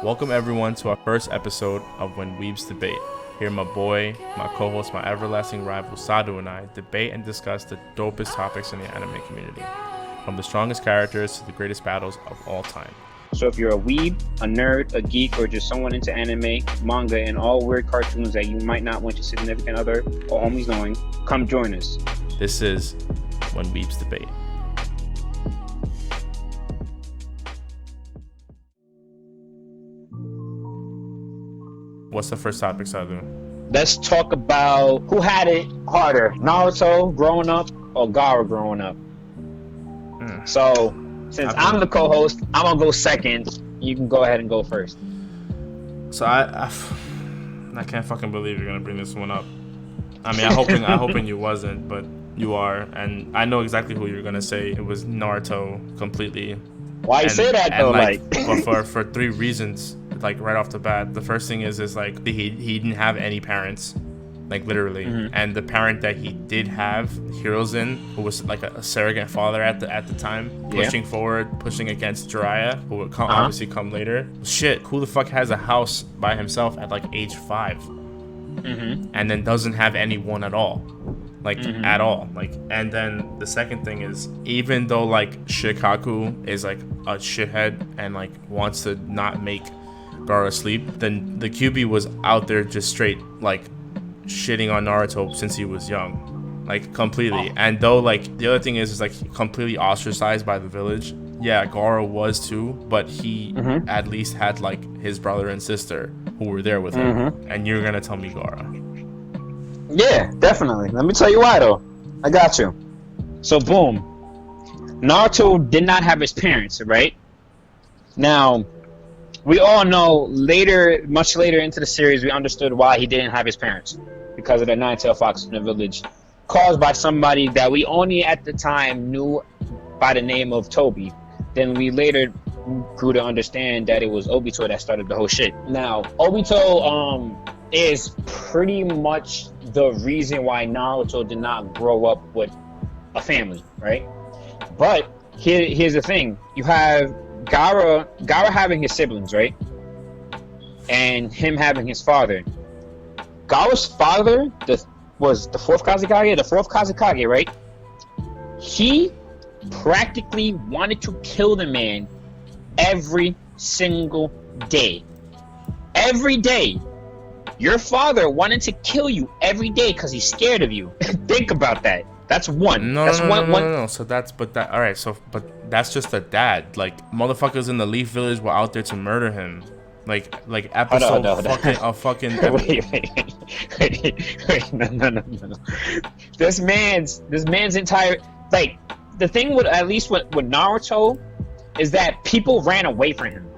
Welcome everyone to our first episode of When Weebs Debate. Here my boy, my co-host, my everlasting rival Sadu and I debate and discuss the dopest topics in the anime community. From the strongest characters to the greatest battles of all time. So if you're a weeb, a nerd, a geek, or just someone into anime, manga, and all weird cartoons that you might not want your significant other or homies knowing, come join us. This is When Weebs Debate. What's the first topic, Sadu? Let's talk about who had it harder, Naruto growing up or Gaara growing up. So, since I'm the co-host, I'm gonna go second. You can go ahead and go first. So I can't fucking believe you're gonna bring this one up. I mean, I'm hoping you wasn't, but you are, and I know exactly who you're gonna say. It was Naruto completely. Why you say that though? But for three reasons. Like right off the bat, the first thing is like he didn't have any parents, like literally, and the parent that he did have, Hiruzen, who was like a surrogate father at the time, pushing against Jiraiya, who would obviously come later. Shit, who the fuck has a house by himself at like age 5, and then doesn't have anyone at all, at all, and then the second thing is, even though like Shikaku is like a shithead and like wants to not make Gaara sleep, then the QB was out there just straight like shitting on Naruto since he was young, like completely. And though like the other thing is like completely ostracized by the village. Yeah, Gaara was too, but he at least had like his brother and sister who were there with him. And you're gonna tell me Gaara? Yeah, definitely. Let me tell you why though. I got you. So boom, Naruto did not have his parents, right? Now, we all know much later into the series, we understood why he didn't have his parents. Because of the nine-tailed fox in the village, caused by somebody that we only at the time knew by the name of Toby. Then we later grew to understand that it was Obito that started the whole shit. Now, Obito is pretty much the reason why Naruto did not grow up with a family, right? But here's the thing. You have Gaara having his siblings, right? And him having his father. Gaara's father was the fourth Kazekage, right? He practically wanted to kill the man every single day. Every day. Your father wanted to kill you every day because he's scared of you. Think about that. That's one. No. So but that's just a dad. Like motherfuckers in the Leaf Village were out there to murder him. Like episode fucking. Wait. No. This man's entire, like, the thing with, at least with Naruto, is that people ran away from him,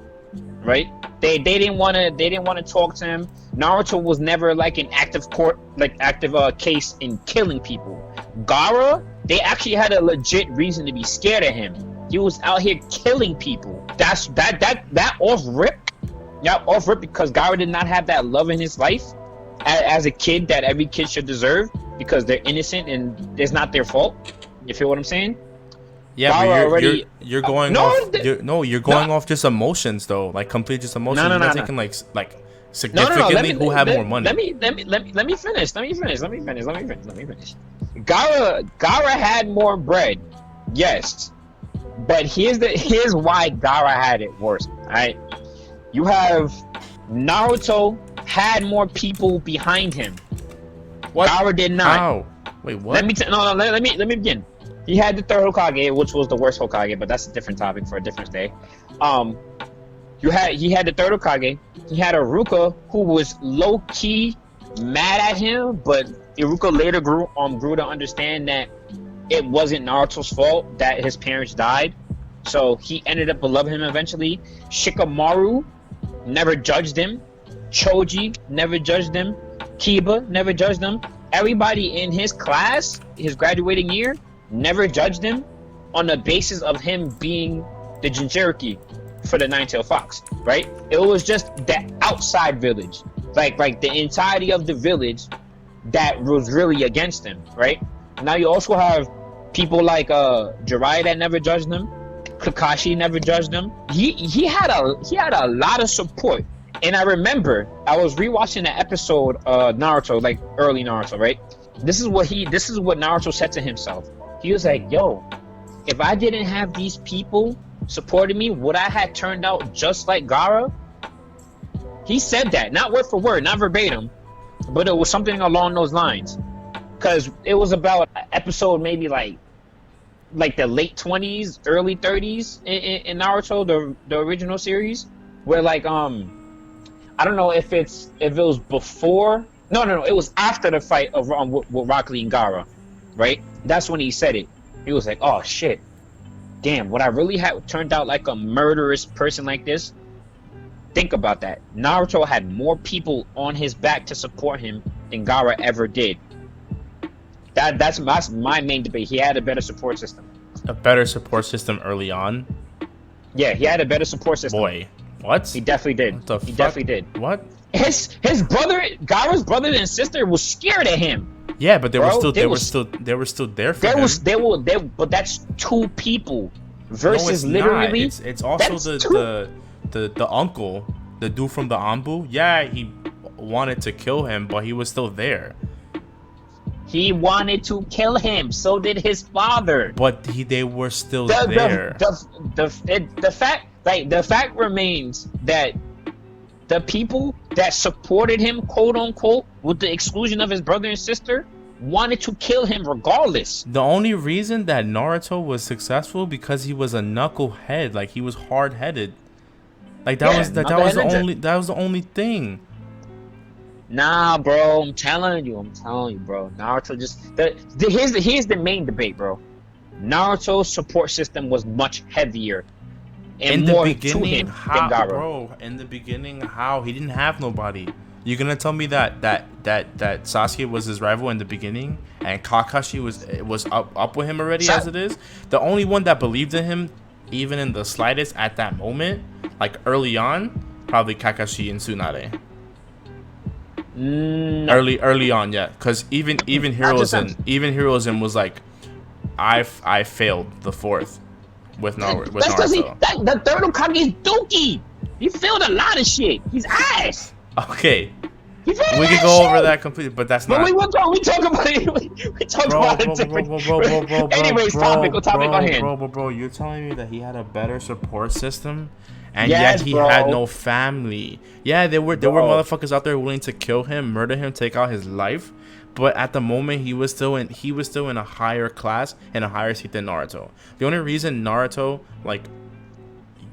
right? They didn't want to talk to him. Naruto was never like an active case in killing people. Gaara, they actually had a legit reason to be scared of him. He was out here killing people. That off rip because Gaara did not have that love in his life as a kid that every kid should deserve, because they're innocent and it's not their fault. You feel what I'm saying? Yeah, but you're going off just emotions though, like complete just emotions. You're not taking like significantly who had more money. Let me finish. Gaara had more bread, yes, but here's why Gaara had it worse. All right, you have Naruto had more people behind him. What? Gaara did not. How? Wait, what? Let me begin. He had the third Hokage, which was the worst Hokage, but that's a different topic for a different day. He had the third Hokage. He had Iruka, who was low key mad at him, but Iruka later grew to understand that it wasn't Naruto's fault that his parents died. So he ended up loving him eventually. Shikamaru never judged him. Choji never judged him. Kiba never judged him. Everybody in his class, his graduating year, never judged him on the basis of him being the Jinchuriki for the nine-tailed fox, right? It was just the outside village, like the entirety of the village that was really against him, right? Now you also have people like Jiraiya that never judged him, Kakashi never judged him. He had a lot of support. And I remember I was rewatching the episode Naruto, like early Naruto, right? This is what Naruto said to himself. He was like, yo, if I didn't have these people supporting me, would I have turned out just like Gaara? He said that, not word for word, not verbatim, but it was something along those lines. Because it was about episode maybe like the late 20s, early 30s in Naruto, the original series, where like I don't know if it was before. No, it was after the fight of with Rock Lee and Gaara, right? That's when he said it. He was like, "Oh shit, damn! Would I really have turned out like a murderous person like this?" Think about that. Naruto had more people on his back to support him than Gaara ever did. That's my main debate. He had a better support system. A better support system early on? Yeah, he had a better support system. Boy, what? He definitely did. What the he fuck? definitely did. What? His brother, Gaara's brother and sister was scared of him. Yeah, but they were still there for him. But that's two people versus literally. It's also the uncle, the dude from the Anbu. Yeah, he wanted to kill him, but he was still there. He wanted to kill him. So did his father. But they were still there. The fact remains that the people that supported him, quote unquote, with the exclusion of his brother and sister, wanted to kill him regardless. The only reason that Naruto was successful because he was a knucklehead, like he was hard-headed. Like that was the only thing. Nah, bro, I'm telling you, bro. Naruto just here's the main debate, bro. Naruto's support system was much heavier and more to him than Gaara. Bro, in the beginning, how he didn't have nobody. You're gonna tell me that Sasuke was his rival in the beginning, and Kakashi was up with him already as it is? The only one that believed in him, even in the slightest at that moment, like early on, probably Kakashi and Tsunade. No. Early on, yeah, because even Hiruzen was like, I failed the fourth with Naruto. The third Hokage is Dookie. He failed a lot of shit. He's ass. Okay, we can go over that completely, but that's not. But we talk about it. We talk about it different. Anyways, topic on hand. Bro, you're telling me that he had a better support system, and yet he had no family. Yeah, there were motherfuckers out there willing to kill him, murder him, take out his life. But at the moment, he was still in a higher class and a higher seat than Naruto. The only reason Naruto, like,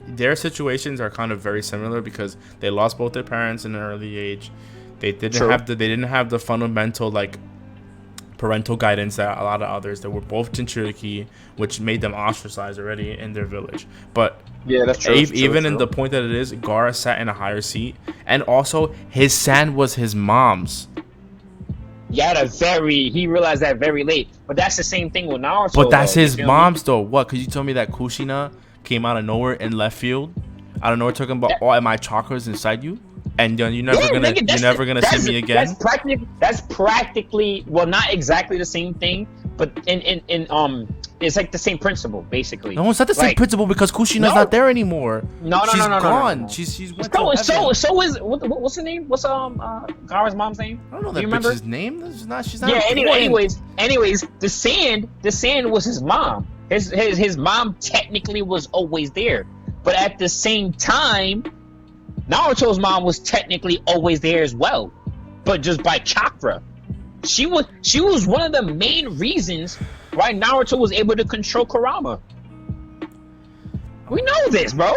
their situations are kind of very similar because they lost both their parents in an early age. They didn't have the fundamental like parental guidance that a lot of others. They were both Jinchuriki, which made them ostracized already in their village. But yeah, that's true. Even in the point that it is, Gaara sat in a higher seat, and also his sand was his mom's. Yeah, he realized that very late. But that's the same thing with Naruto. But that's his mom's though. What? Could you tell me that Kushina came out of nowhere in left field, out of nowhere, talking about all my chakras inside you, and you're never gonna see me again? That's practically, well, not exactly the same thing, but in it's like the same principle basically. No, it's not the same principle because Kushina's not there anymore. She's gone. No. She's went to heaven. So is what's her name? What's Gaara's mom's name? I don't know that bitch's name. She's not. Yeah. Anyways, the sand was his mom. His mom technically was always there, but at the same time, Naruto's mom was technically always there as well, but just by chakra. She was one of the main reasons why Naruto was able to control Kurama. We know this, bro.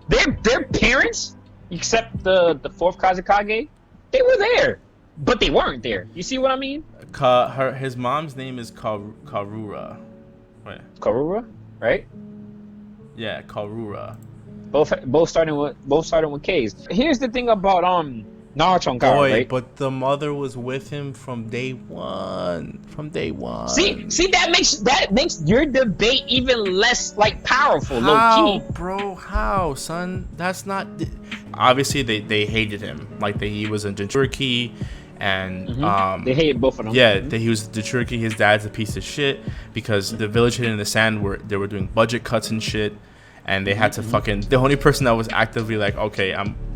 Their parents, except the fourth Kazekage, they were there, but they weren't there. You see what I mean? His mom's name is Karura. Wait. Karura, right? Yeah, Karura. Both starting with K's. Here's the thing about Naruto and Gaara, right? But the mother was with him from day one. See, that makes your debate even less like powerful. Low key, bro. How, son? That's not. Obviously, they hated him. Like he was in Jinchuriki, and they hated both of them. Yeah, that he was the Jinchuriki. His dad's a piece of shit because the village hidden in the sand were doing budget cuts and shit, and they had to fucking. The only person that was actively like, okay,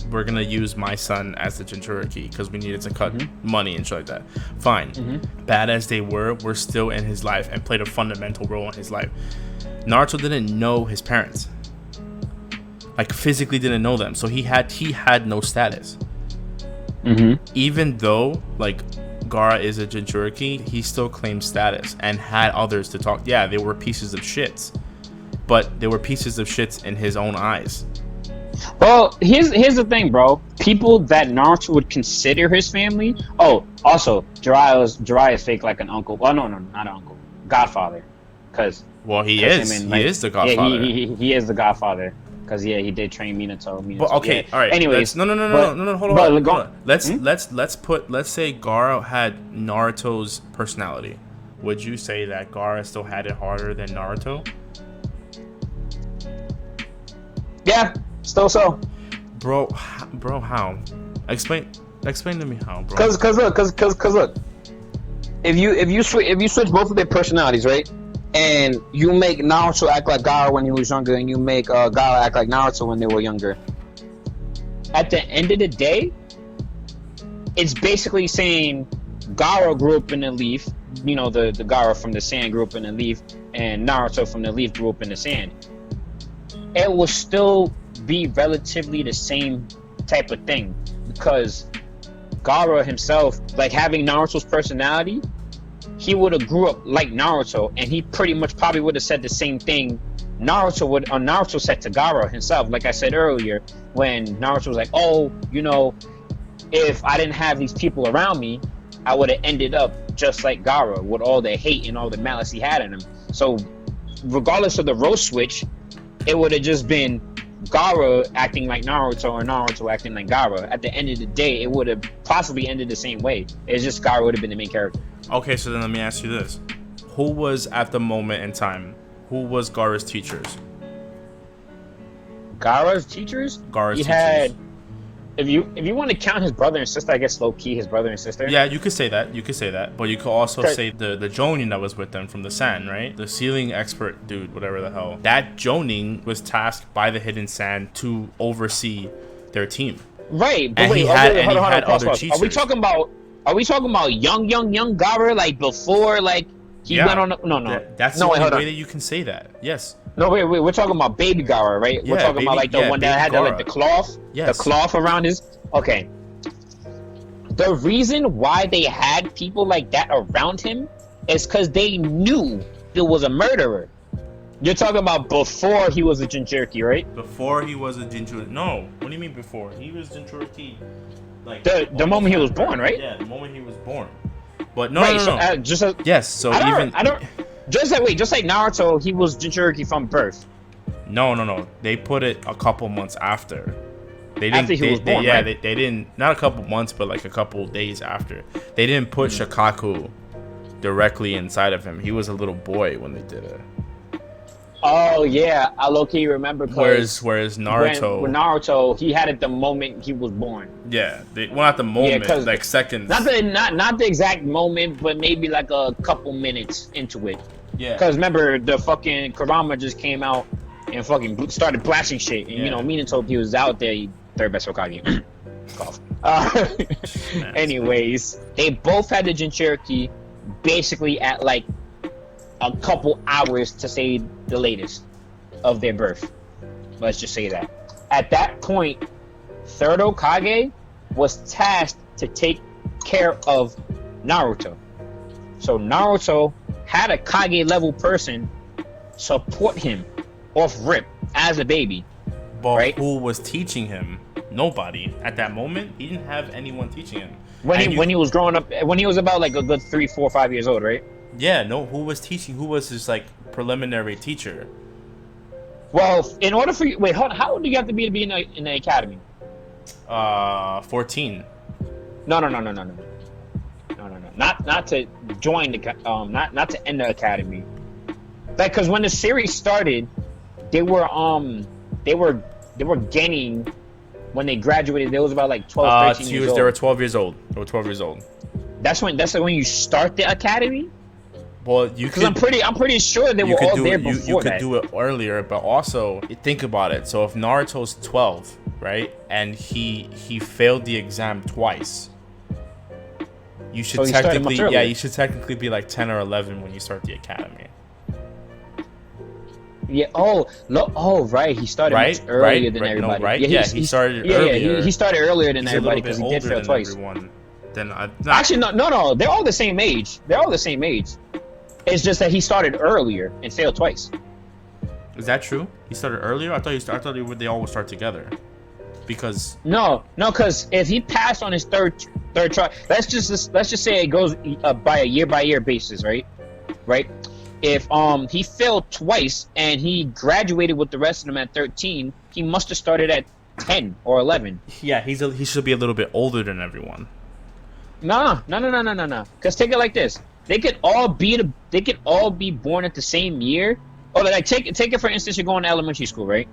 we're gonna use my son as the Jinchuriki because we needed to cut money and shit like that. Fine, bad as they were still in his life and played a fundamental role in his life. Naruto didn't know his parents, like physically didn't know them, so he had no status. Even though like Gaara is a Jinchuriki, he still claimed status and had others to talk. Yeah, they were pieces of shits, but they were pieces of shits in his own eyes. Well, here's the thing, bro. People that Naruto would consider his family. Oh, also, Jiraiya is fake like an uncle. Well, no, not an uncle. Godfather. Cause he is the Godfather. Yeah, he is the Godfather. Cause he did train Minato. But okay, all right. Anyways, no. Hold on. Let's say Gaara had Naruto's personality. Would you say that Gaara still had it harder than Naruto? Yeah, still so. Bro, how? Explain to me how, bro. Cause look. If you switch both of their personalities, right? And you make Naruto act like Gaara when he was younger, and you make Gaara act like Naruto when they were younger. At the end of the day, it's basically saying Gaara grew up in the leaf. You know, the Gaara from the sand grew up in the leaf, and Naruto from the leaf grew up in the sand. It will still be relatively the same type of thing, because Gaara himself, like having Naruto's personality, he would have grew up like Naruto, and he pretty much probably would have said the same thing Naruto said to Gaara himself. Like I said earlier, when Naruto was like, oh, you know, if I didn't have these people around me, I would have ended up just like Gaara with all the hate and all the malice he had in him. So regardless of the role switch, it would have just been Gaara acting like Naruto or Naruto acting like Gaara. At the end of the day, it would have possibly ended the same way. It's just Gaara would have been the main character. Okay, so then let me ask you this. Who was, at the moment in time, who was Gaara's teachers? Gaara's teachers? He had... If you want to count his brother and sister, I guess low-key his brother and sister. Yeah, you could say that. But you could also say the Jonin that was with them from the Sand, right? The sealing expert dude, whatever the hell. That Jonin was tasked by the Hidden Sand to oversee their team. Right, but and wait, he had other teachers. Are we talking about young Gaara, like before, like he went on? No. That's the only way that you can say that. Yes. No, wait. We're talking about baby Gaara, right? Yeah, we're talking about like the one that had the cloth, the cloth around his. Okay. The reason why they had people like that around him is because they knew there was a murderer. You're talking about before he was a Jinchuriki, right? Before he was a Jinchuriki. No. What do you mean before? He was Jinchuriki. Like the moment he was born, right? Yeah, the moment he was born. But no. Just like Naruto, he was Jinchuriki from birth. No. They put it a couple months after. After he was born, right? They didn't. Not a couple months, but like a couple days after. They didn't put Shikaku directly inside of him. He was a little boy when they did it. Oh yeah, I low-key remember. Whereas Naruto, when Naruto, he had it the moment he was born. Yeah, not the moment, like seconds. Not the exact moment, but maybe like a couple minutes into it. Yeah. Because remember, the fucking Kurama just came out and fucking started blasting shit, and you know, Minato, he was out there, third best Hokage. Anyways, they both had the Jinchuriki basically at like a couple hours, to say the latest, of their birth. Let's just say that. At that point, third Hokage was tasked to take care of Naruto. So Naruto had a Kage level person support him off rip as a baby. But right? Who was teaching him? Nobody. At that moment, he didn't have anyone teaching him. When he was growing up, when he was about like a good 3, 4, 5 years old, right? Yeah, no, who was teaching? Who was his like preliminary teacher? Well, in order for you, wait, how old do you have to be in the academy? 14. No. Not to join the not to end the academy. Like, cause when the series started, they were gaining when they graduated, they was about like 12, 13 years old. They were 12 years old. They were 12 years old. That's when you start the academy. Well, because I'm pretty sure they were all there before you could do it earlier, but also think about it. So if Naruto's 12, right, and he failed the exam twice, you should you should technically be like 10 or 11 when you start the academy. Yeah. Oh no. Oh right. He started much earlier than everybody. No, right? Yeah. He started earlier. Yeah. He started earlier than everybody because he did fail twice. Actually, no. They're all the same age. It's just that he started earlier and failed twice. Is that true? He started earlier. I thought they all would start together. Because because if he passed on his third try, let's just say it goes by a year basis, right? If he failed twice and he graduated with the rest of them at 13, he must have started at 10 or 11. Yeah, he should be a little bit older than everyone. No. Because take it like this: they could all be born at the same year. Or like take it for instance, you're going to elementary school, right?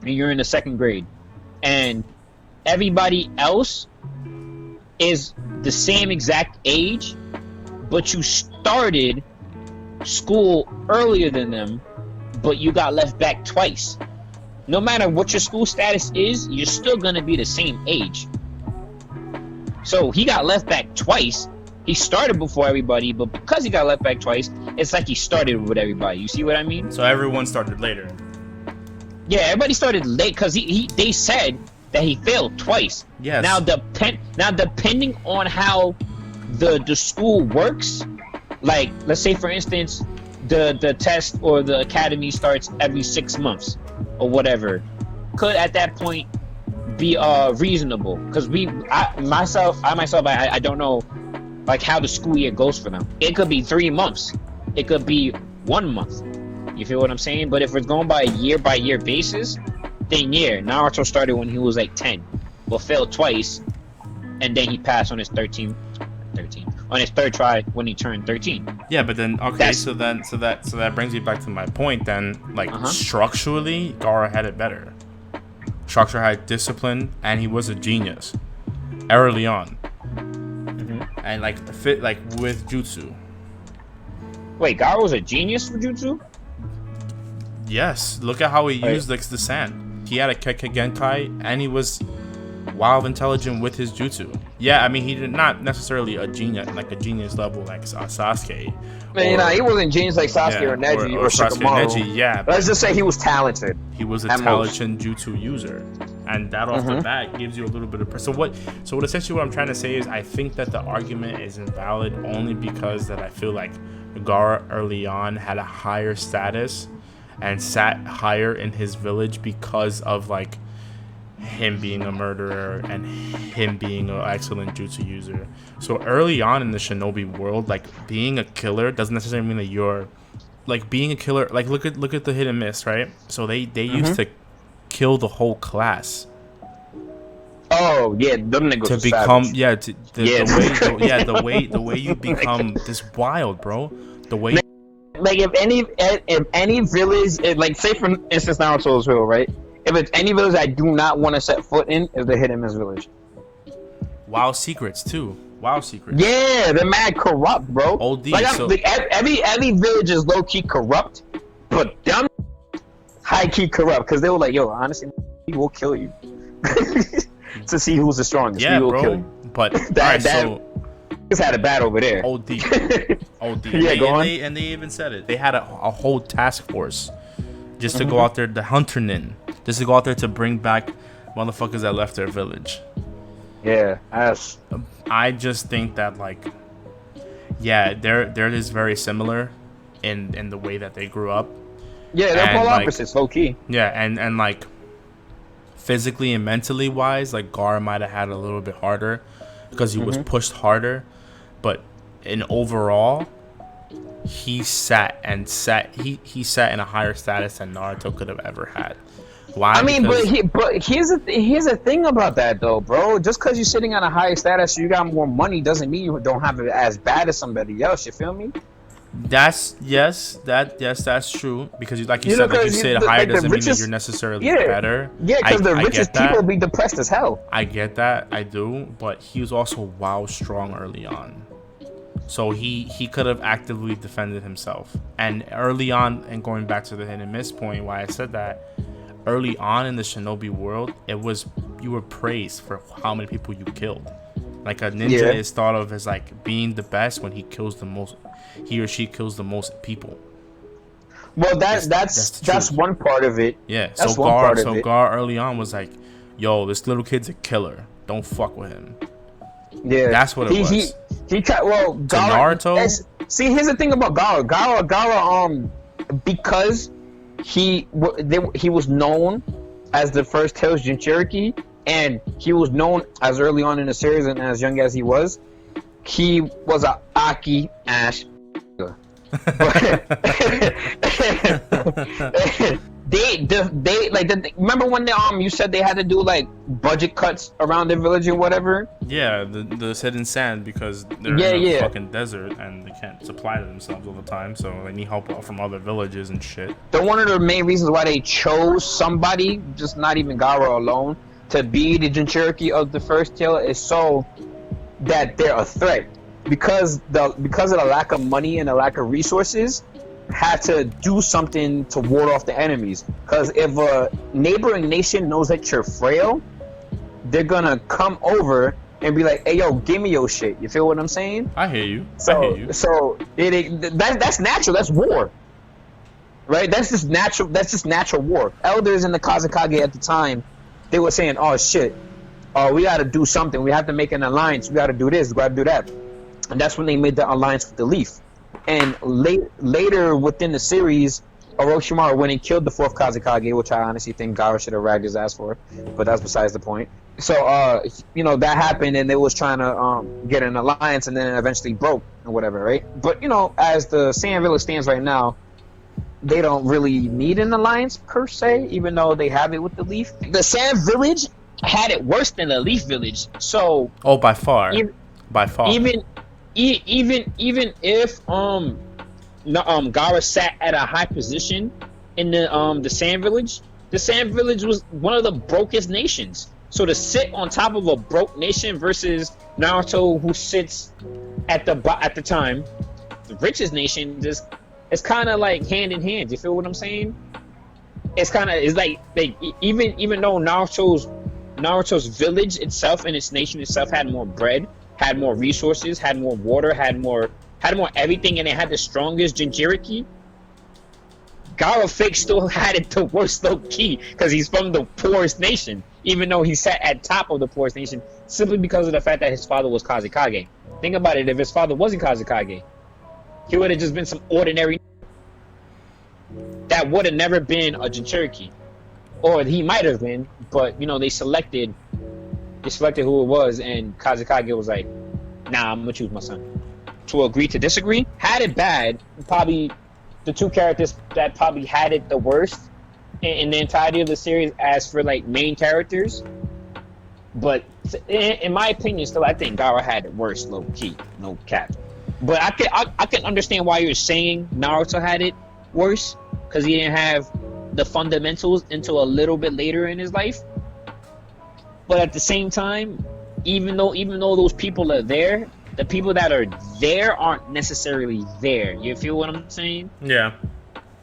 And you're in the 2nd grade, and everybody else is the same exact age, but you started school earlier than them, but you got left back twice. No matter what your school status is, you're still gonna be the same age. So he got left back twice. He started before everybody, but because he got left back twice, it's like he started with everybody. You see what I mean? So everyone started later. Yeah, everybody started late because they said that he failed twice. Yes. Now depending on how the school works, like let's say for instance, the test or the academy starts every 6 months or whatever, could at that point be reasonable, because I myself don't know like how the school year goes for them. It could be 3 months, it could be 1 month. You feel what I'm saying? But if it's going by a year basis, then yeah, Naruto started when he was like 10, but failed twice, and then he passed on his 13 on his third try when he turned 13. Yeah, but then so that brings me back to my point then, like structurally, Gaara had it better. Structure had discipline, and he was a genius early on. And like fit like with jutsu. Wait, Gaara was a genius with jutsu? Yes, look at how he used like the sand. He had a Genkai, and he was wild intelligent with his jutsu. Yeah, I mean he did not necessarily a genius level like Sasuke. He wasn't genius like Sasuke or Neji or Shikamaru. Neji, yeah. Let's just say he was talented. He was a talented jutsu user, and that off the bat gives you a little bit of. So essentially what I'm trying to say is I think that the argument is invalid only because that I feel like Gaara early on had a higher status and sat higher in his village because of like him being a murderer and him being an excellent jutsu user. So early on in the shinobi world, like being a killer doesn't necessarily mean that you're like being a killer. Like look at the hit and miss, right? So they used to kill the whole class. Oh yeah, them niggas to become savage. The way you become this wild, bro. The way like if any village, like say for instance Naruto's village, right? If it's any village I do not want to set foot in, is the hit and miss village. Wild secrets too. Wild secrets. Yeah, they're mad corrupt, bro. OD. Like every village is low key corrupt, but them high key corrupt because they were like, yo, honestly, we will kill you to see who's the strongest. Yeah, we will bro. Kill you. But that just had a bad over there. OD. Yeah, go on. And they even said it. They had a whole task force just to go out there, the hunternin, just to go out there to bring back motherfuckers that left their village. Yeah, I just think that like, yeah, they're just very similar in the way that they grew up. Yeah, they're polar opposites, low key. Yeah, and like physically and mentally wise, like Gaara might have had a little bit harder because he was pushed harder, but in overall, he sat in a higher status than Naruto could have ever had. Why? I mean, but here's the thing about that though, bro. Just because you're sitting on a higher status, you got more money, doesn't mean you don't have it as bad as somebody else. You feel me? That's that's true because like you You know, said, like you because said, higher like the doesn't mean that richest, you're necessarily yeah, better. yeah, because the I richest get that. people be depressed as hell. I get that. I do, but he was also wild strong early on. So he could have actively defended himself. And early on, and going back to the hit and miss point, why I said that, early on in the Shinobi world, it was you were praised for how many people you killed. Like a ninja Yeah. is thought of as like being the best when he kills the most, he or she kills the most people. Well, That's the that's truth. one part of it. Yeah. That's one part of it. Gar early on was like, yo, this little kid's a killer. Don't fuck with him. Yeah, That's what it was. He tried. Well, Naruto? See, here's the thing about Gaara, because he was known as the first Tails Jinchuriki, and he was known as early on in the series and as young as he was a Aki Ash. they like remember when you said they had to do like budget cuts around their village or whatever? Yeah, the hidden sand because they're in a fucking desert and they can't supply to themselves all the time, so they need help out from other villages and shit. One of the main reasons why they chose somebody, just not even Gaara alone, to be the Jinchuriki of the first tail is so that they're a threat. Because of the lack of money and the lack of resources, had to do something to ward off the enemies. Because if a neighboring nation knows that you're frail, they're gonna come over and be like, "Hey, yo, give me your shit." You feel what I'm saying? I hear you. So that's natural. That's war, right? That's just natural. That's just natural war. Elders in the Kazekage at the time, they were saying, "Oh shit, we got to do something. We have to make an alliance. We got to do this. We got to do that." And that's when they made the alliance with the Leaf. And later within the series, Orochimaru went and killed the fourth Kazekage, which I honestly think Gaara should have ragged his ass for, but that's besides the point. So, that happened, and they was trying to get an alliance, and then it eventually broke or whatever, right? But as the Sand Village stands right now, they don't really need an alliance per se, even though they have it with the Leaf. The Sand Village had it worse than the Leaf Village, so by far, even if Gaara sat at a high position in the Sand Village was one of the brokest nations. So to sit on top of a broke nation versus Naruto, who sits at the time the richest nation, it's kind of like hand in hand. You feel what I'm saying? It's like even though Naruto's village itself and its nation itself had more bread, had more resources, had more water, had more everything, and it had the strongest Jinchuriki, Gaara fake still had it the worst low key because he's from the poorest nation, even though he sat at top of the poorest nation simply because of the fact that his father was Kazekage. Think about it, if his father wasn't Kazekage, he would have just been some ordinary that would have never been a Jinchuriki. Or he might have been, but they selected who it was, and Kazekage was like, "Nah, I'm gonna choose my son." To agree to disagree, had it bad. Probably the two characters that probably had it the worst in the entirety of the series, as for like main characters. But in my opinion, still, I think Gaara had it worse, low key, no cap. But I can understand why you're saying Naruto had it worse, because he didn't have the fundamentals until a little bit later in his life. But at the same time, even though those people are there, the people that are there aren't necessarily there. You feel what I'm saying? Yeah.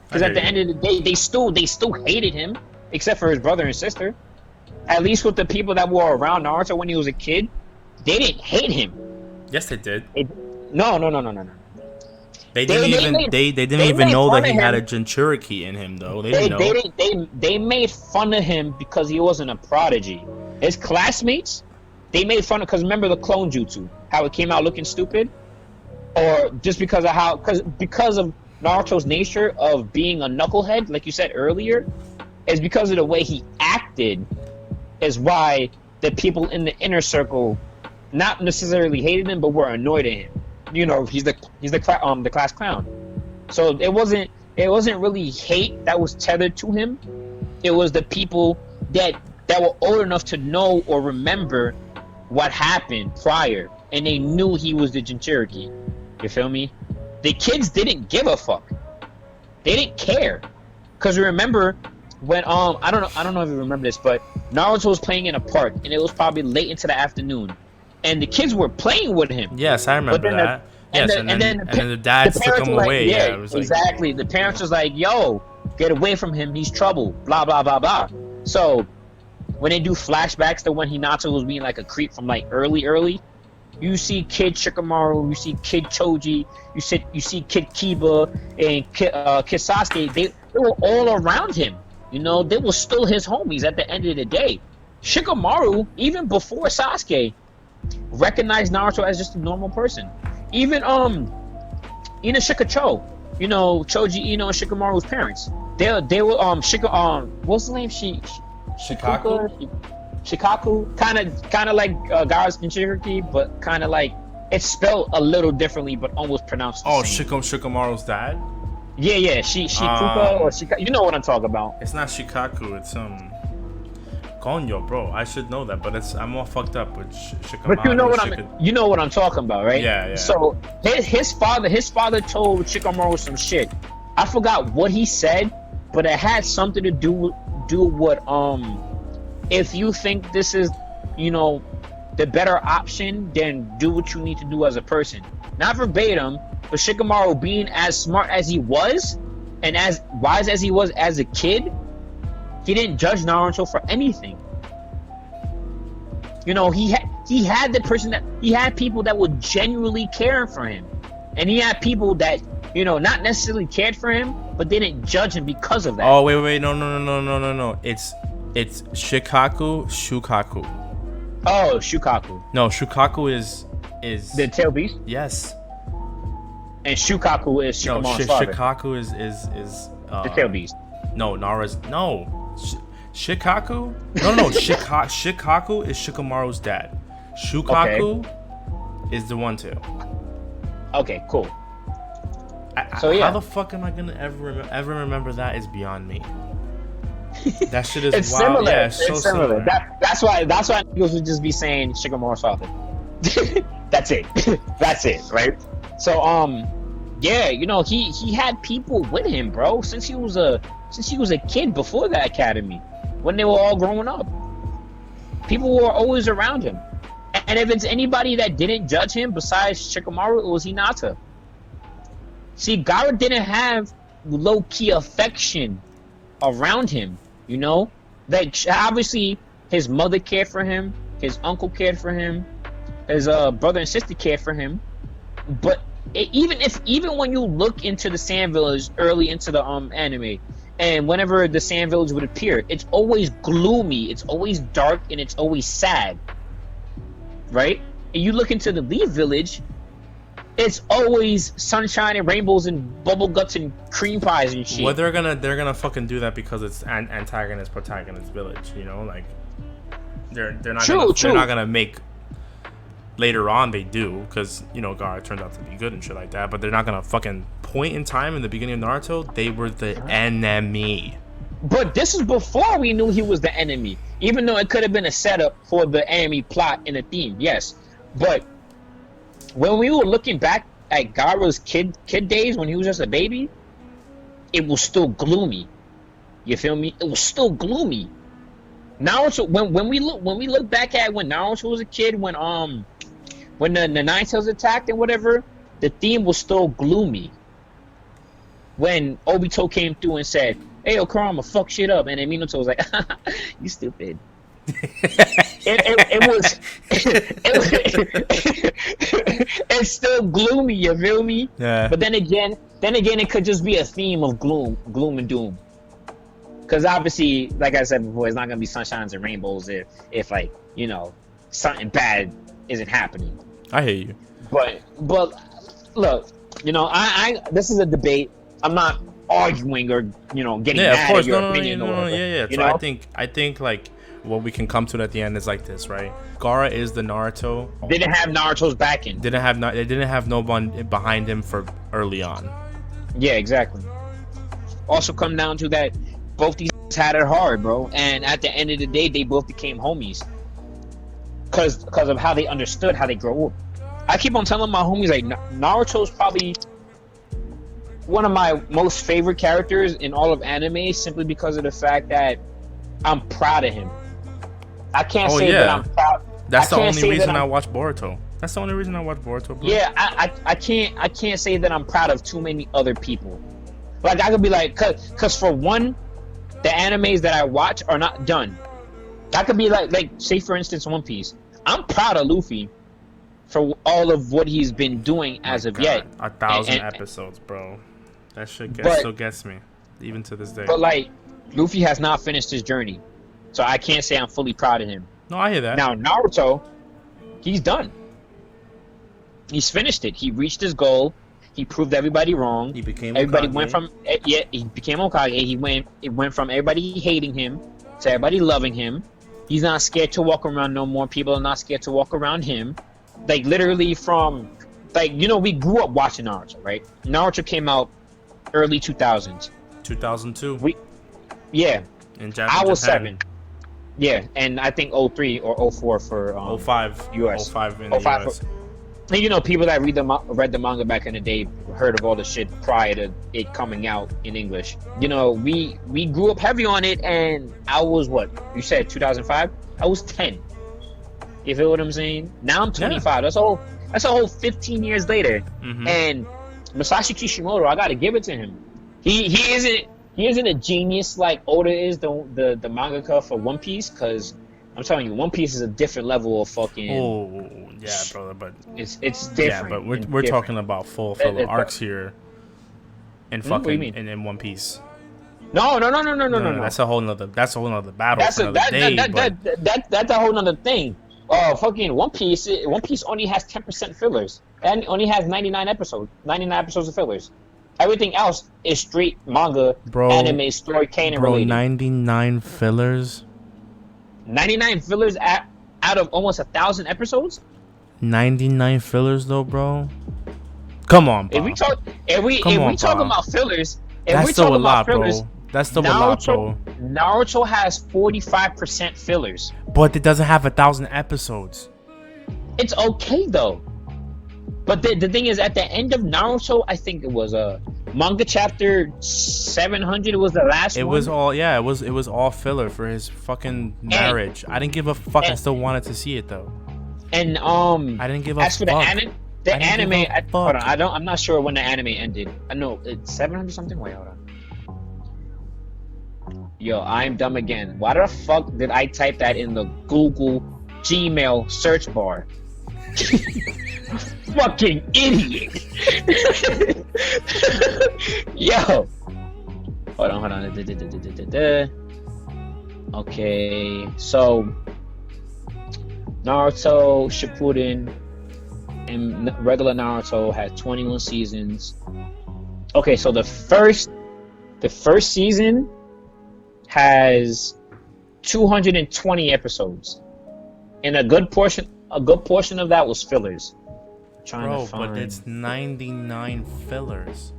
Because at the end of the day, they still hated him, except for his brother and sister. At least with the people that were around Naruto when he was a kid, they didn't hate him. Yes, they did. No. They didn't even know that he had a Jinchuriki in him, though. They didn't know. They made fun of him because he wasn't a prodigy. His classmates, they made fun of, because remember the clone jutsu, how it came out looking stupid, or just because of Naruto's nature of being a knucklehead, like you said earlier, is because of the way he acted, is why the people in the inner circle not necessarily hated him, but were annoyed at him. He's the class clown. So it wasn't really hate that was tethered to him. It was the people that were old enough to know or remember what happened prior, and they knew he was the Jinchuriki. You feel me? the kids didn't give a fuck. They didn't care. Cause remember when I don't know if you remember this, but Naruto was playing in a park and it was probably late into the afternoon, and the kids were playing with him. Yes, I remember that. Yes, and then the dads took him away. Yeah, it was exactly. The parents was like, "Yo, get away from him. He's trouble." Blah blah blah blah. So when they do flashbacks to when Hinata was being like a creep from like early, you see Kid Shikamaru, you see Kid Choji, you see Kid Kiba and Kid Sasuke. They were all around him. You know, they were still his homies at the end of the day. Shikamaru, even before Sasuke, recognized Naruto as just a normal person. Even Ina Shikacho, you know, Choji Ino and Shikamaru's parents. They were what's the name? Shikaku. Shikaku, kind of like Gaara's Jinchuriki, but kind of like it's spelled a little differently, but almost pronounced the same. Shikamaru's dad. Yeah, Shikuka or Shika. You know what I'm talking about. It's not Shikaku. It's Konyo, bro. I should know that, but I'm all fucked up with Shikamaru. But you know what I'm talking about, right? Yeah. So his father told Shikamaru some shit. I forgot what he said, but it had something to do with if you think this is, you know, the better option, then do what you need to do as a person. Not verbatim, but Shikamaru being as smart as he was and as wise as he was as a kid, he didn't judge Naruto for anything. You know, he had people that would genuinely care for him, and he had people that, you know, not necessarily cared for him, but they didn't judge him because of that. Oh wait, no. It's Shukaku. Oh, Shukaku. No, Shukaku is the tail beast. Yes. And Shukaku is Shikamaru's father. Shikaku is the tail beast. No, Nara's no. Shikaku? No. Shikaku is Shikamaru's dad. Shukaku is the one too. Okay, cool. How the fuck am I gonna ever remember that? Is beyond me. That shit is it's wild. Similar. Yeah, it's so similar. That's why niggas would just be saying Shikamaru's father. That's it. That's it, right? So yeah, you know, he had people with him, bro, since he was a kid before the academy, when they were all growing up. People were always around him. And if it's anybody that didn't judge him besides Shikamaru, it was Hinata. See, Gaara didn't have low-key affection around him, you know? Like, obviously, his mother cared for him, his uncle cared for him, his brother and sister cared for him. But even when you look into the Sand Village early into the anime, and whenever the Sand Village would appear, it's always gloomy, it's always dark, and it's always sad, right? And you look into the Leaf Village, it's always sunshine and rainbows and bubble guts and cream pies and shit. Well, they're gonna fucking do that because it's antagonist protagonist village, you know, like they're not gonna make. Later on they do, because, you know, Gaara turned out to be good and shit like that, but they're not gonna fucking point in time in the beginning of Naruto, they were the enemy. But this is before we knew he was the enemy, even though it could have been a setup for the enemy plot and a theme, yes. But when we were looking back at Gaara's kid days when he was just a baby, it was still gloomy. You feel me? It was still gloomy. Naruto, when we look back at when Naruto was a kid, when the Nine Tails attacked and whatever, the theme was still gloomy. When Obito came through and said, "Hey, yo, Kurama, fuck shit up," and then Minato was like, "You stupid." It's still gloomy. You feel me? Yeah. But then again, it could just be a theme of gloom and doom. Because obviously, like I said before, it's not gonna be sunshines and rainbows if like, you know, something bad isn't happening. I hear you. But look, you know, I this is a debate. I'm not arguing or, you know, getting mad at your opinion. Yeah. You So know? I think like what we can come to at the end is like this, right? Gaara is the Naruto. Didn't have Naruto's backing. They didn't have no one behind him for early on. Yeah, exactly. Also come down to that both these had it hard, bro. And at the end of the day, they both became homies. Because of how they understood how they grow up. I keep on telling my homies, like, Naruto's probably one of my most favorite characters in all of anime simply because of the fact that I'm proud of him. I can't say that I'm proud. That's the only reason I watch Boruto. That's the only reason I watch Boruto, bro. Yeah, I can't say that I'm proud of too many other people. Like, I could be like, cause for one, the animes that I watch are not done. I could be like say for instance, One Piece. I'm proud of Luffy for all of what he's been doing as of yet. 1,000 episodes, bro. That shit still gets me, even to this day. But like, Luffy has not finished his journey, so I can't say I'm fully proud of him. No, I hear that. Now Naruto, he's done. He's finished it. He reached his goal. He proved everybody wrong. He became everybody Hokage. Went from he became Hokage. It went from everybody hating him to everybody loving him. He's not scared to walk around no more. People are not scared to walk around him. Like, literally from, like, you know, we grew up watching Naruto, right? Naruto came out early 2000s. 2002. Yeah. In I was Japan. 7. Yeah, and I think 03 or 04 for 05 US. 05 in the US. And you know, people that read the manga back in the day heard of all the shit prior to it coming out in English. You know, we grew up heavy on it, and I was, what you said, 2005? I was 10. You feel what I'm saying? Now I'm 25. Yeah. That's a whole 15 years later. Mm-hmm. And Masashi Kishimoto, I gotta give it to him. He isn't a genius like Oda is, the mangaka for One Piece, because I'm telling you, One Piece is a different level of fucking. Oh yeah, brother, but it's different. Yeah, but we're talking about full filler arcs here, in fucking in One Piece. No. That's a whole nother battle. That's a whole nother thing. Fucking One Piece. One Piece only has 10% fillers, and only has 99 episodes. 99 episodes of fillers. Everything else is straight manga, anime, story, canon related. 99 fillers. 99 fillers out of almost 1,000 episodes. 99 fillers though, bro. Come on, bro. If we talk about fillers, that's still a lot, bro. That's still a lot, bro. Naruto has 45% fillers, but it doesn't have 1,000 episodes. It's okay though. But the thing is, at the end of Naruto, I think it was manga chapter 700 was the last one. It was all filler for his fucking marriage. I didn't give a fuck. I still wanted to see it though. And I didn't give a fuck. As for the anime, hold on, I'm not sure when the anime ended. I know it's 700 something. Wait, hold on. Yo, I'm dumb again. Why the fuck did I type that in the Google Gmail search bar? Fucking idiot. Yo. Hold on. Okay, so Naruto Shippuden and regular Naruto had 21 seasons. Okay, so the first season has 220 episodes, and a good portion of that was fillers. But it's 99 fillers.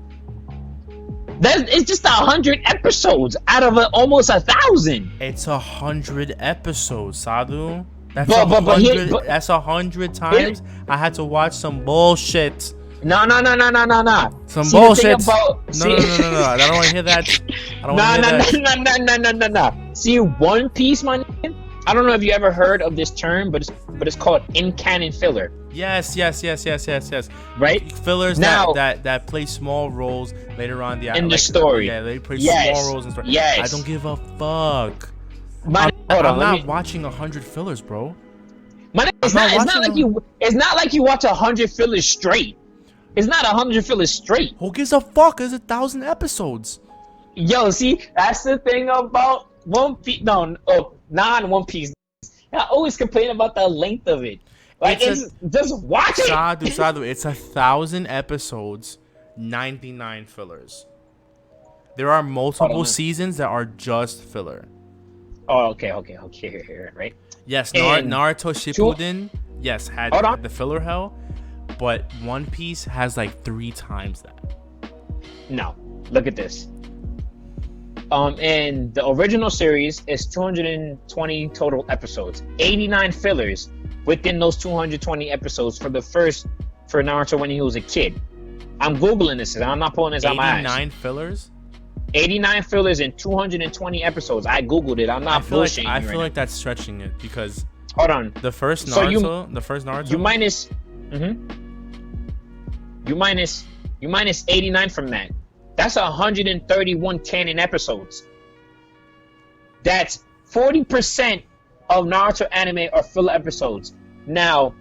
It's just 100 episodes out of almost 1,000. It's 100 episodes, Sadhu. That's 100. That's 100 times I had to watch some bullshit. No. Some bullshit. No. I don't want to hear that. No. See, One Piece, my nigga? I don't know if you ever heard of this term, but it's called in-canon filler. Yes. Right? Fillers now, that play small roles later on in the story. Yeah, they play small roles in the story. Yes. I don't give a fuck. I'm not watching 100 fillers, bro. It's not like you watch 100 fillers straight. It's not 100 fillers straight. Who gives a fuck? There's 1,000 episodes. Yo, see, that's the thing about One Piece. Non-One Piece. I always complain about the length of it. Like, just watch it. Sadhu, it's 1,000 episodes, 99 fillers. There are multiple seasons that are just filler. Oh, okay, right? Yes, Naruto Shippuden, had the filler hell, but One Piece has like 3 times that. No, look at this. In the original series is 220 total episodes, 89 fillers within those 220 episodes for Naruto when he was a kid. I'm googling this. I'm not pulling this out my ass. 89 fillers. 89 fillers in 220 episodes. I googled it. I'm not bullshitting. I feel like that's stretching it because. Hold on. The first Naruto. You minus. You minus 89 from that. That's 131 canon episodes. That's 40% of Naruto anime are filler episodes. Now,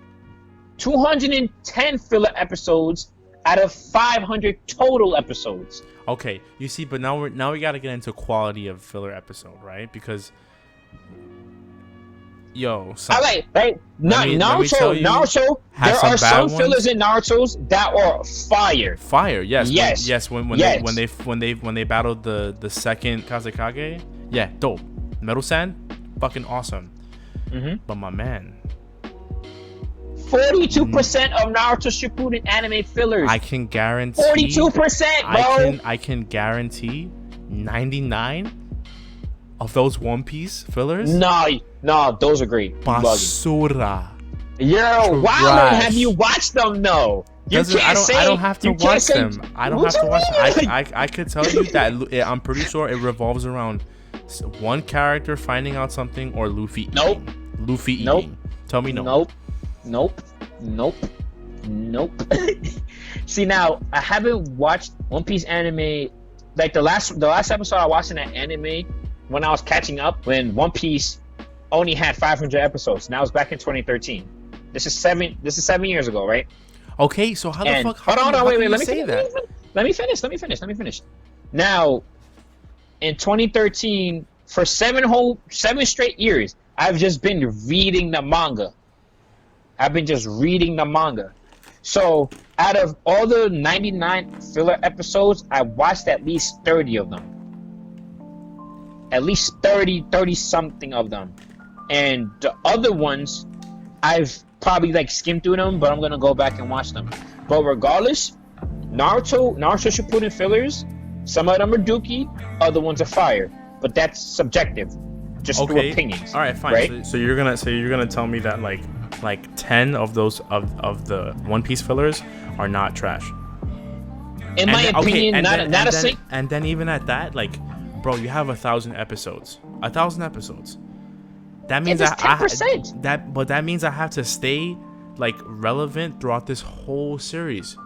210 filler episodes out of 500 total episodes. Okay, you see, but now we got to get into quality of filler episode, right? Because right? Naruto. There are some fillers in Naruto's that are fire. Fire, yes. Yes. When they battled the second Kazekage, yeah, dope. Metal Sand, fucking awesome. But my man, 42% of Naruto Shippuden anime fillers. I can guarantee 42%, bro. I can guarantee 99 of those One Piece fillers. No, those are great. Basura. Yo, wow, have you watched them? No. I don't have to watch them. I don't have to watch them. I could tell you that I'm pretty sure it revolves around one character finding out something or Luffy eating. Nope. Luffy eating. Nope. Tell me no. Nope. See, now I haven't watched One Piece anime. Like the last episode I watched in that anime when I was catching up, when One Piece only had 500 episodes. Now it's back in 2013. This is 7 years ago, right? Okay, so how the fuck? Hold on, wait. Let me finish. Now, in 2013, for 7 straight years, I've just been reading the manga. So, out of all the 99 filler episodes, I watched at least 30 of them. At least 30 something of them. And the other ones, I've probably skimmed through them, but I'm gonna go back and watch them. But regardless, Naruto Shippuden fillers, some of them are dookie, other ones are fire. But that's subjective, just through opinions. All right, fine. Right? So you're gonna tell me that like 10 of those of the One Piece fillers are not trash. In my opinion, not a single. And then even at that, bro, you have 1,000 episodes. 1,000 episodes. That means that means I have to stay relevant throughout this whole series.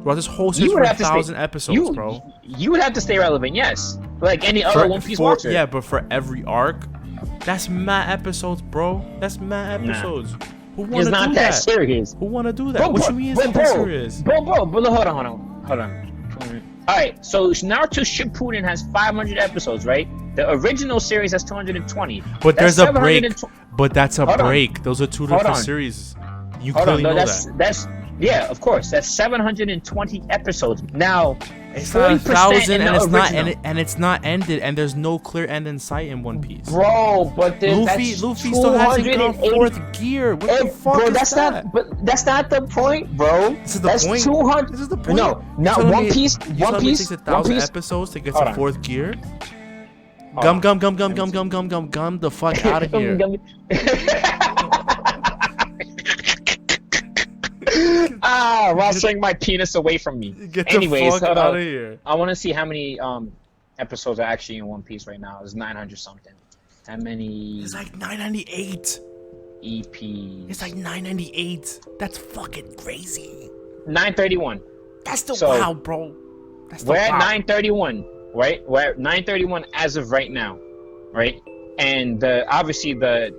Throughout this whole series for 1,000 episodes, bro. You would have to stay relevant, yes. Like any other One Piece watcher. Yeah, but for every arc, that's mad episodes, bro. That's mad episodes. Nah. Who wanna do that? It's not that serious. Who wanna do that? Bro, what you mean it's not that serious? Bro, hold on. Alright, so Naruto Shippuden has 500 episodes, right? The original series has 220. But there's a break. But that's a break. Those are two different series. You clearly know that. Yeah, of course. That's 720 episodes. Now, it's not 1,000, and it's not ended, and there's no clear end in sight in One Piece. Bro, but Luffy still hasn't gone 4th gear. What the fuck bro, is that? But that's not the point, bro. This is the point. 200. This is the point. No, not One Piece. One Piece takes 1,000 episodes to get to 4th gear. Gum the fuck out of here. Washing my penis away from me. Anyways, the fuck out of here. I want to see how many episodes are actually in One Piece right now. It's 900 something. How many? It's like 998. EP. It's like 998. That's fucking crazy. 931. That's the wild, bro. We're at 931, right? We're at 931 as of right now, right? And obviously the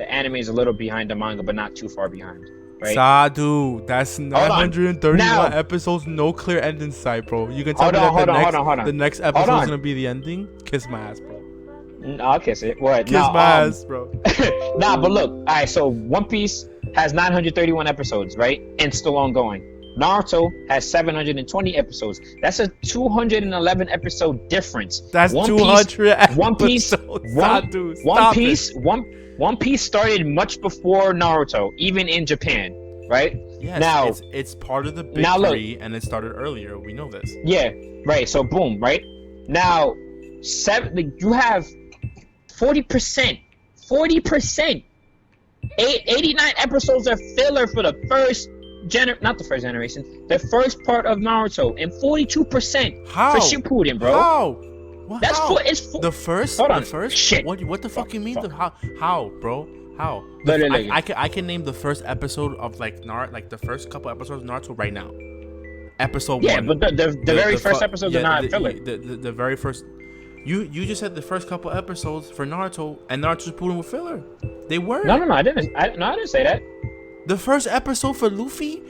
anime is a little behind the manga, but not too far behind. Right? Sadu, that's 931 episodes, no clear end in sight, bro. You can tell me that the next episode is gonna be the ending. Kiss my ass, bro. I'll kiss it. What? Kiss my ass, bro. Nah, but look, all right. So One Piece has 931 episodes, right, and still ongoing. Naruto has 720 episodes. That's a 211 episode difference. That's One 200 One Piece. One Piece started much before Naruto, even in Japan, right? Yes, now it's part of the big three, and it started earlier. We know this. Yeah, right. So boom, right? Now, you have 40%. 40%. 89 episodes are filler for the first not the first generation, the first part of Naruto, and 42% How? for Shippuden, bro. How? What, That's how? it's The first. Hold on. The first. Shit. What the fuck you mean? How, bro? How? Look. I can name the first episode of like the first couple episodes of Naruto right now. Episode 1. Yeah, but the very first episodes are not filler. The very first. You just said the first couple episodes for Naruto, and Naruto Shippuden were filler. They were. No, I didn't. I didn't say that. The first episode for Luffy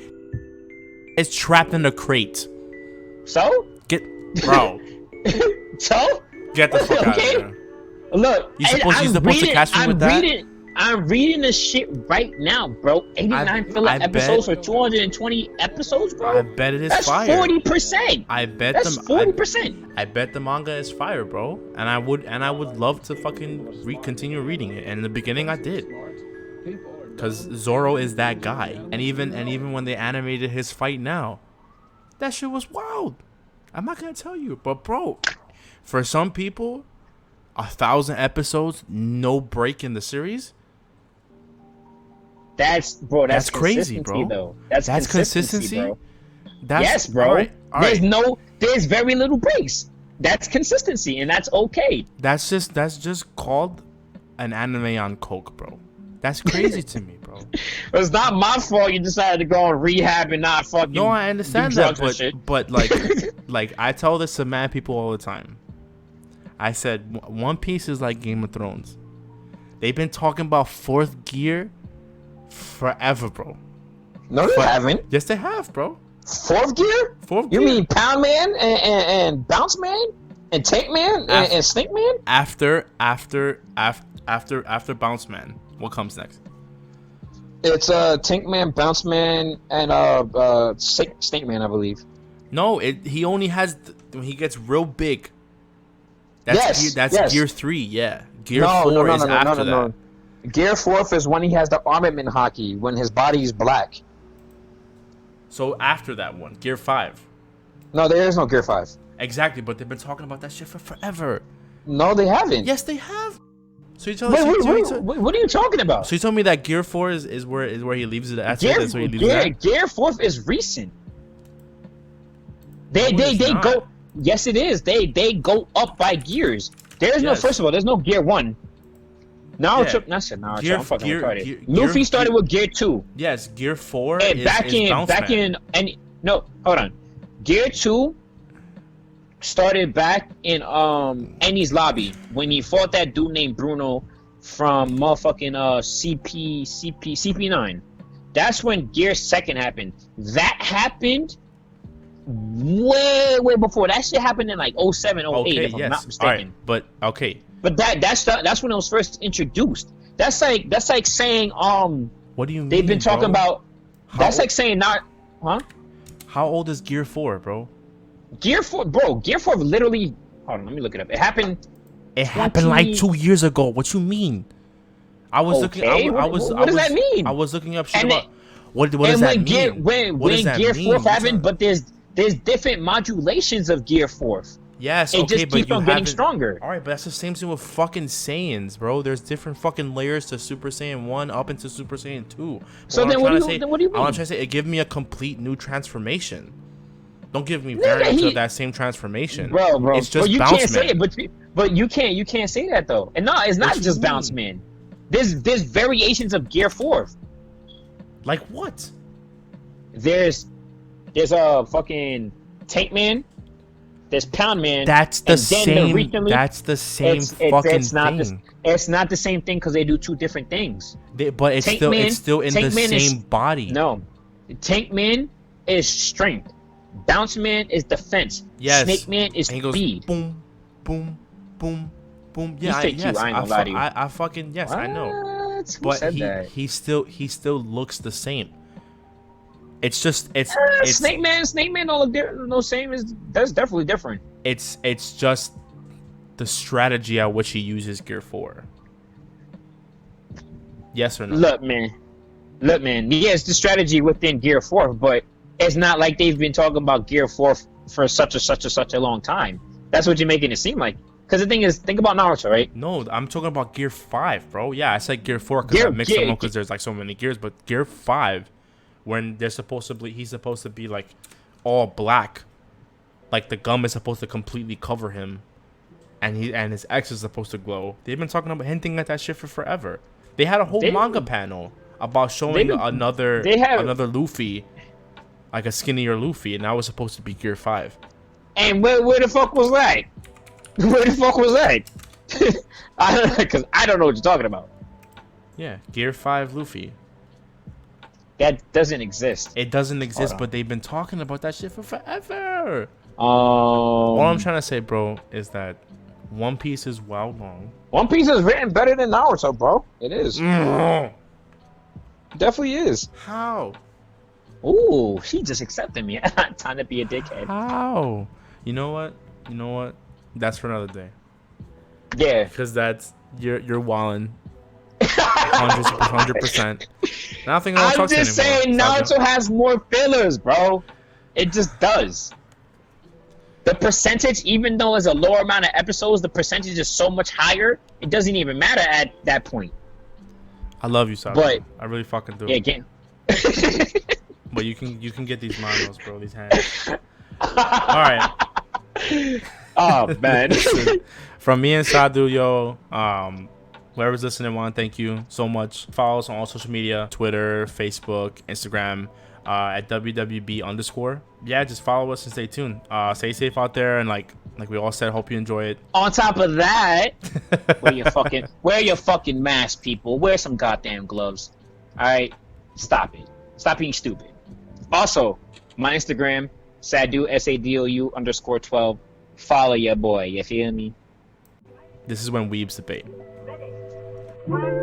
is trapped in a crate. So? Bro. So? Get the fuck out of here. Look, You supposed to catch me with that? I'm reading this shit right now, bro. 89 filler episodes for 220 episodes, bro. I bet it is That's fire. 40%. That's 40%. I bet the manga is fire, bro. And I would love to fucking continue reading it. And in the beginning, I did. Cause Zoro is that guy. And even when they animated his fight now, that shit was wild. I'm not gonna tell you, but bro, for some people, 1,000 episodes, no break in the series. That's crazy, bro. Though. That's consistency, bro. Yes, bro. All right. There's very little breaks. That's consistency, and that's okay. That's just called an anime on coke, bro. That's crazy to me, bro. It's not my fault you decided to go on rehab and not fucking. No, I understand that, but like I tell this to mad people all the time. I said One Piece is like Game of Thrones. They've been talking about fourth gear forever, bro. No, they haven't. Yes, they have, bro. Fourth gear? You mean Pound Man and Bounce Man and Tank Man and Snake Man? After Bounce Man, what comes next? It's Tank Man, Bounce Man, and Snake Man, I believe. No, he only has when he gets real big. That's gear 3, yeah. Gear 4 is after that. Gear 4 is when he has the armament hockey, when his body is black. So after that one, Gear 5. No, there is no Gear 5. Exactly, but they've been talking about that shit for forever. No, they haven't. Yes, they have. So you tell what are you talking about? So you told me that Gear 4 is where he leaves it. That's where he leaves it. Gear 4 is recent. They go. Yes, it is. They go up by gears. There's no. First of all, there's no Gear 1. Naruto, not Naruto. I'm fucking retarded. Luffy started with Gear 2. Yes, Gear 4 and is no, hold on. Gear 2 started back in Eni's lobby when he fought that dude named Bruno from motherfucking CP9. That's when Gear 2 happened. That happened way before. That shit happened in like 07, 08, if I'm not mistaken. Right, but okay. But that's when it was first introduced. That's like saying what do you mean? They've been talking about. That's like saying not, huh? How old is Gear 4, bro? Gear 4, bro. Gear 4 literally. Hold on, let me look it up. It happened. It happened like 2 years ago. What you mean? I was looking. What does that mean? I was looking up shit about. What does that mean? When Gear 4 happened, but there's different modulations of Gear 4. Yes, it just keeps on getting stronger. All right, but that's the same thing with fucking Saiyans, bro. There's different fucking layers to Super Saiyan 1 up into Super Saiyan 2. So then what do you mean? I'm trying to say it gave me a complete new transformation. Don't give me variants of that same transformation. Bro. It's just you Bounce can't Man. say it, but you can't say that though. And no, it's not just Bounce Man. There's variations of Gear 4. Like what? There's a fucking Tank Man. There's Pound Man. That's the same. That's the same fucking thing. It's not the same thing because they do two different things. But it's still in the same body. No, Tank Man is strength. Bounce Man is defense. Yes. Snake Man is speed. And he goes boom, boom, boom, boom. Yeah, I ain't gonna lie to you. I fucking yes, I know. But he still looks the same. It's just Snake Man don't look no same. That's definitely different. It's just the strategy at which he uses Gear 4. Yes or no? Look, man. Yeah, it's the strategy within Gear 4, but it's not like they've been talking about Gear 4 for such a long time. That's what you're making it seem like. Because the thing is, think about Naruto, right? No, I'm talking about Gear 5, bro. Yeah, I said Gear 4 because I mixed them up because there's like so many gears, but Gear 5 when they're he's supposed to be like all black, like the gum is supposed to completely cover him, and his ex is supposed to glow. They've been talking about hinting at that shit for forever. They had a whole manga panel about showing another Luffy, like a skinnier Luffy, and that was supposed to be Gear 5. And where the fuck was that? Where the fuck was that? I don't know, because I don't know what you're talking about. Yeah, Gear 5 Luffy. That doesn't exist. It doesn't exist, but they've been talking about that shit for forever. All I'm trying to say, bro, is that One Piece is well long. One Piece is written better than Naruto, bro. It is. Definitely is. How? Ooh, she just accepted me. Time to be a dickhead. How? You know what? That's for another day. Yeah. Because you're wildin'. 100%. Nothing. I'm just saying Naruto has more fillers, bro. It just does. The percentage, even though it's a lower amount of episodes, the percentage is so much higher. It doesn't even matter at that point. I love you, Sasha. But I really fucking do. Yeah, again. But you can get these manos, bro. These hands. All right. Oh man. From me and Sadu, yo. Whoever's listening, want to thank you so much. Follow us on all social media: Twitter, Facebook, Instagram, at WWB_. Yeah, just follow us and stay tuned. Stay safe out there, and like we all said, hope you enjoy it. On top of that, wear your fucking mask, people. Wear some goddamn gloves. All right, stop it. Stop being stupid. Also, my Instagram, Sadu SADOU_12. Follow your boy. You feel me? This is when Weebs debate. One